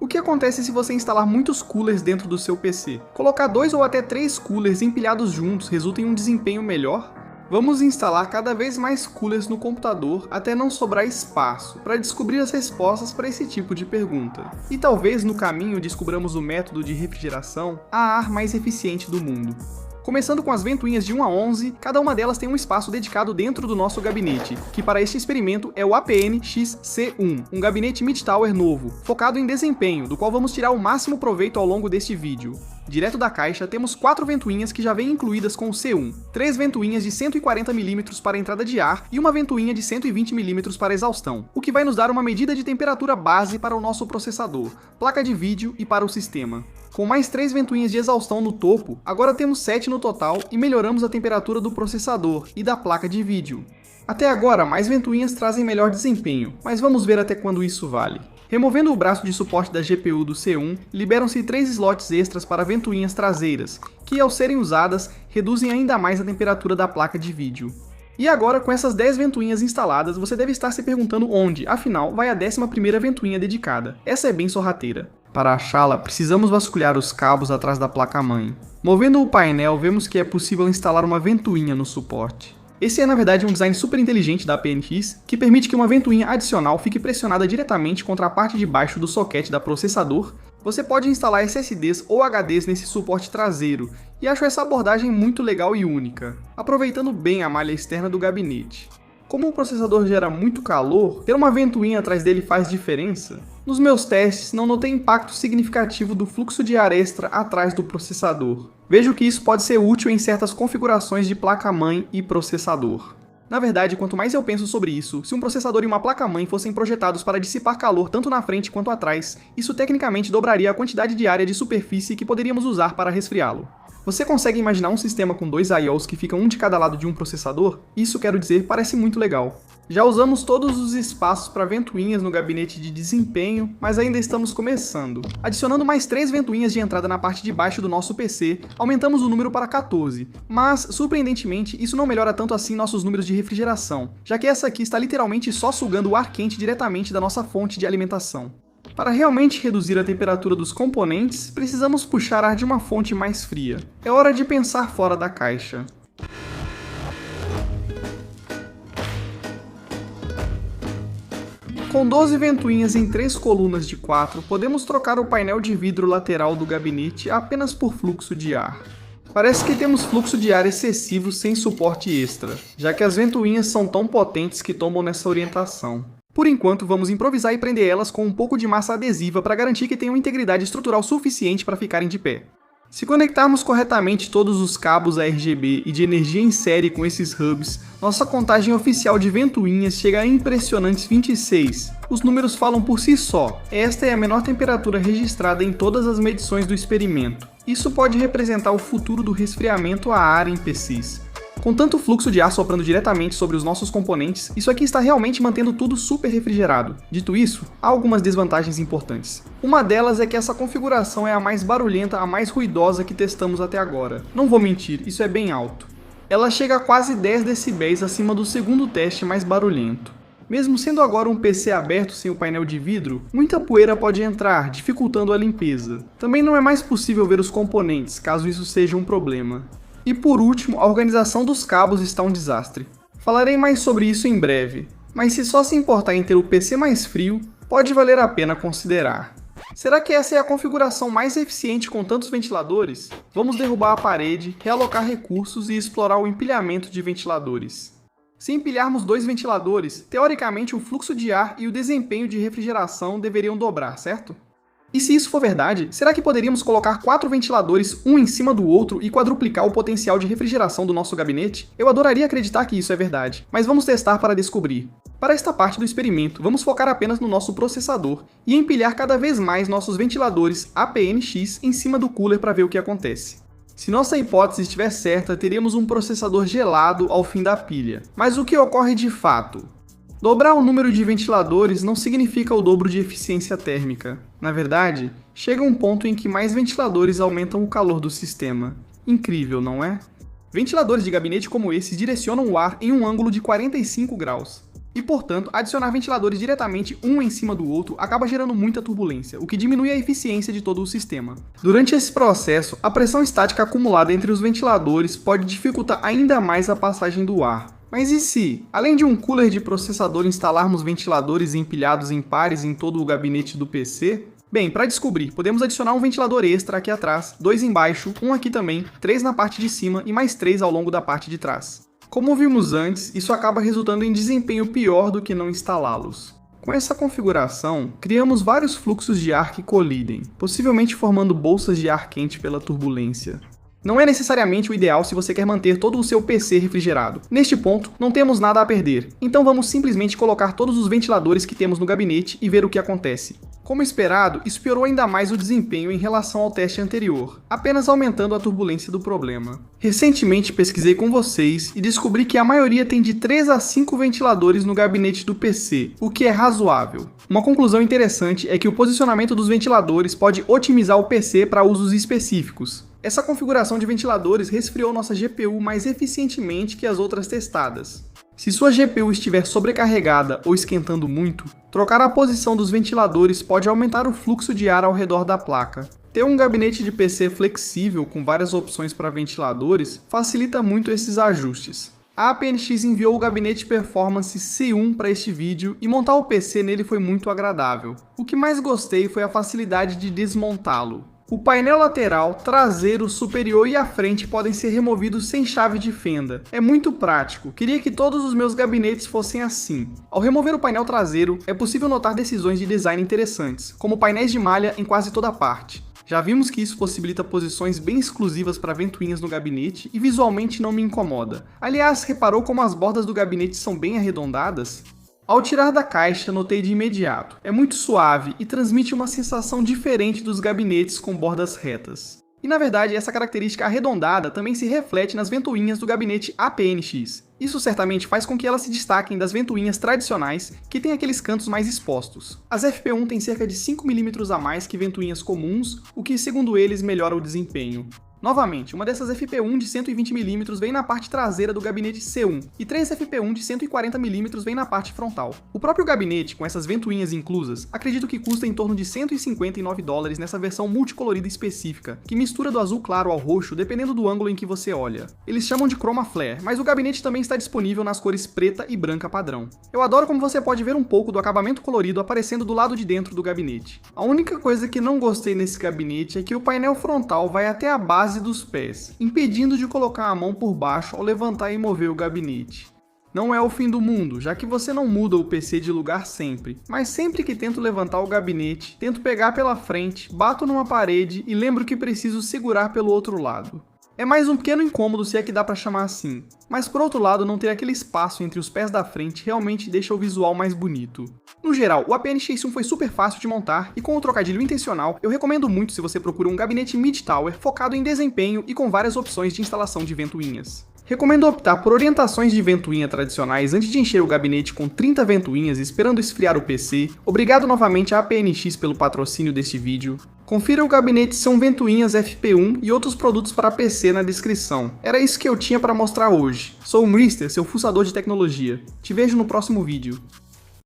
O que acontece se você instalar muitos coolers dentro do seu PC? Colocar 2 ou até 3 coolers empilhados juntos resulta em um desempenho melhor? Vamos instalar cada vez mais coolers no computador até não sobrar espaço para descobrir as respostas para esse tipo de pergunta. E talvez no caminho descobramos o método de refrigeração a ar mais eficiente do mundo. Começando com as ventoinhas de 1 a 11, cada uma delas tem um espaço dedicado dentro do nosso gabinete, que para este experimento é o APN-XC1, um gabinete mid-tower novo, focado em desempenho, do qual vamos tirar o máximo proveito ao longo deste vídeo. Direto da caixa, temos 4 ventoinhas que já vêm incluídas com o C1, 3 ventoinhas de 140 mm para entrada de ar e uma ventoinha de 120 mm para exaustão, o que vai nos dar uma medida de temperatura base para o nosso processador, placa de vídeo e para o sistema. Com mais 3 ventoinhas de exaustão no topo, agora temos 7 no total e melhoramos a temperatura do processador e da placa de vídeo. Até agora, mais ventoinhas trazem melhor desempenho, mas vamos ver até quando isso vale. Removendo o braço de suporte da GPU do C1, liberam-se 3 slots extras para ventoinhas traseiras, que ao serem usadas, reduzem ainda mais a temperatura da placa de vídeo. E agora, com essas 10 ventoinhas instaladas, você deve estar se perguntando onde, afinal, vai a 11ª ventoinha dedicada. Essa é bem sorrateira. Para achá-la, precisamos vasculhar os cabos atrás da placa-mãe. Movendo o painel, vemos que é possível instalar uma ventoinha no suporte. Esse é na verdade um design super inteligente da APN-X, que permite que uma ventoinha adicional fique pressionada diretamente contra a parte de baixo do soquete da processador. Você pode instalar SSDs ou HDs nesse suporte traseiro, e acho essa abordagem muito legal e única, aproveitando bem a malha externa do gabinete. Como o processador gera muito calor, ter uma ventoinha atrás dele faz diferença? Nos meus testes, não notei impacto significativo do fluxo de ar extra atrás do processador. Vejo que isso pode ser útil em certas configurações de placa-mãe e processador. Na verdade, quanto mais eu penso sobre isso, se um processador e uma placa-mãe fossem projetados para dissipar calor tanto na frente quanto atrás, isso tecnicamente dobraria a quantidade de área de superfície que poderíamos usar para resfriá-lo. Você consegue imaginar um sistema com 2 I/Os que ficam um de cada lado de um processador? Isso, quero dizer, parece muito legal. Já usamos todos os espaços para ventoinhas no gabinete de desempenho, mas ainda estamos começando. Adicionando mais 3 ventoinhas de entrada na parte de baixo do nosso PC, aumentamos o número para 14. Mas, surpreendentemente, isso não melhora tanto assim nossos números de refrigeração, já que essa aqui está literalmente só sugando o ar quente diretamente da nossa fonte de alimentação. Para realmente reduzir a temperatura dos componentes, precisamos puxar ar de uma fonte mais fria. É hora de pensar fora da caixa. Com 12 ventoinhas em 3 colunas de 4, podemos trocar o painel de vidro lateral do gabinete apenas por fluxo de ar. Parece que temos fluxo de ar excessivo sem suporte extra, já que as ventoinhas são tão potentes que tomam nessa orientação. Por enquanto, vamos improvisar e prender elas com um pouco de massa adesiva para garantir que tenham integridade estrutural suficiente para ficarem de pé. Se conectarmos corretamente todos os cabos RGB e de energia em série com esses hubs, nossa contagem oficial de ventoinhas chega a impressionantes 26. Os números falam por si só. Esta é a menor temperatura registrada em todas as medições do experimento. Isso pode representar o futuro do resfriamento a ar em PCs. Com tanto fluxo de ar soprando diretamente sobre os nossos componentes, isso aqui está realmente mantendo tudo super refrigerado. Dito isso, há algumas desvantagens importantes. Uma delas é que essa configuração é a mais barulhenta, a mais ruidosa que testamos até agora. Não vou mentir, isso é bem alto. Ela chega a quase 10 decibéis acima do segundo teste mais barulhento. Mesmo sendo agora um PC aberto sem o painel de vidro, muita poeira pode entrar, dificultando a limpeza. Também não é mais possível ver os componentes, caso isso seja um problema. E por último, a organização dos cabos está um desastre. Falarei mais sobre isso em breve, mas se só se importar em ter o PC mais frio, pode valer a pena considerar. Será que essa é a configuração mais eficiente com tantos ventiladores? Vamos derrubar a parede, realocar recursos e explorar o empilhamento de ventiladores. Se empilharmos 2 ventiladores, teoricamente o fluxo de ar e o desempenho de refrigeração deveriam dobrar, certo? E se isso for verdade, será que poderíamos colocar 4 ventiladores um em cima do outro e quadruplicar o potencial de refrigeração do nosso gabinete? Eu adoraria acreditar que isso é verdade, mas vamos testar para descobrir. Para esta parte do experimento, vamos focar apenas no nosso processador e empilhar cada vez mais nossos ventiladores APN-X em cima do cooler para ver o que acontece. Se nossa hipótese estiver certa, teríamos um processador gelado ao fim da pilha. Mas o que ocorre de fato? Dobrar o número de ventiladores não significa o dobro de eficiência térmica. Na verdade, chega um ponto em que mais ventiladores aumentam o calor do sistema. Incrível, não é? Ventiladores de gabinete como esse direcionam o ar em um ângulo de 45 graus. E, portanto, adicionar ventiladores diretamente um em cima do outro acaba gerando muita turbulência, o que diminui a eficiência de todo o sistema. Durante esse processo, a pressão estática acumulada entre os ventiladores pode dificultar ainda mais a passagem do ar. Mas e se, além de um cooler de processador, instalarmos ventiladores empilhados em pares em todo o gabinete do PC? Bem, para descobrir, podemos adicionar um ventilador extra aqui atrás, 2 embaixo, um aqui também, 3 na parte de cima e mais 3 ao longo da parte de trás. Como vimos antes, isso acaba resultando em desempenho pior do que não instalá-los. Com essa configuração, criamos vários fluxos de ar que colidem, possivelmente formando bolsas de ar quente pela turbulência. Não é necessariamente o ideal se você quer manter todo o seu PC refrigerado. Neste ponto, não temos nada a perder, então vamos simplesmente colocar todos os ventiladores que temos no gabinete e ver o que acontece. Como esperado, isso piorou ainda mais o desempenho em relação ao teste anterior, apenas aumentando a turbulência do problema. Recentemente pesquisei com vocês e descobri que a maioria tem de 3 a 5 ventiladores no gabinete do PC, o que é razoável. Uma conclusão interessante é que o posicionamento dos ventiladores pode otimizar o PC para usos específicos. Essa configuração de ventiladores resfriou nossa GPU mais eficientemente que as outras testadas. Se sua GPU estiver sobrecarregada ou esquentando muito, trocar a posição dos ventiladores pode aumentar o fluxo de ar ao redor da placa. Ter um gabinete de PC flexível com várias opções para ventiladores facilita muito esses ajustes. A APNX enviou o gabinete Performance C1 para este vídeo e montar o PC nele foi muito agradável. O que mais gostei foi a facilidade de desmontá-lo. O painel lateral, traseiro, superior e a frente podem ser removidos sem chave de fenda. É muito prático, queria que todos os meus gabinetes fossem assim. Ao remover o painel traseiro, é possível notar decisões de design interessantes, como painéis de malha em quase toda parte. Já vimos que isso possibilita posições bem exclusivas para ventoinhas no gabinete e visualmente não me incomoda. Aliás, reparou como as bordas do gabinete são bem arredondadas? Ao tirar da caixa, notei de imediato. É muito suave e transmite uma sensação diferente dos gabinetes com bordas retas. E na verdade, essa característica arredondada também se reflete nas ventoinhas do gabinete APNX. Isso certamente faz com que elas se destaquem das ventoinhas tradicionais, que têm aqueles cantos mais expostos. As FP1 têm cerca de 5 mm a mais que ventoinhas comuns, o que, segundo eles, melhora o desempenho. Novamente, uma dessas FP1 de 120 mm vem na parte traseira do gabinete C1, e 3 FP1 de 140 mm vem na parte frontal. O próprio gabinete, com essas ventoinhas inclusas, acredito que custa em torno de $159 nessa versão multicolorida específica, que mistura do azul claro ao roxo dependendo do ângulo em que você olha. Eles chamam de Chroma Flare, mas o gabinete também está disponível nas cores preta e branca padrão. Eu adoro como você pode ver um pouco do acabamento colorido aparecendo do lado de dentro do gabinete. A única coisa que não gostei nesse gabinete é que o painel frontal vai até a base dos pés, impedindo de colocar a mão por baixo ao levantar e mover o gabinete. Não é o fim do mundo, já que você não muda o PC de lugar sempre, mas sempre que tento levantar o gabinete, tento pegar pela frente, bato numa parede e lembro que preciso segurar pelo outro lado. É mais um pequeno incômodo, se é que dá pra chamar assim, mas por outro lado não ter aquele espaço entre os pés da frente realmente deixa o visual mais bonito. No geral, o APNX1 foi super fácil de montar e com o trocadilho intencional, eu recomendo muito se você procura um gabinete mid-tower focado em desempenho e com várias opções de instalação de ventoinhas. Recomendo optar por orientações de ventoinha tradicionais antes de encher o gabinete com 30 ventoinhas esperando esfriar o PC. Obrigado novamente à APNX pelo patrocínio deste vídeo. Confira o gabinete São Ventoinhas FP1 e outros produtos para PC na descrição. Era isso que eu tinha para mostrar hoje. Sou o Mr., seu fuçador de tecnologia. Te vejo no próximo vídeo.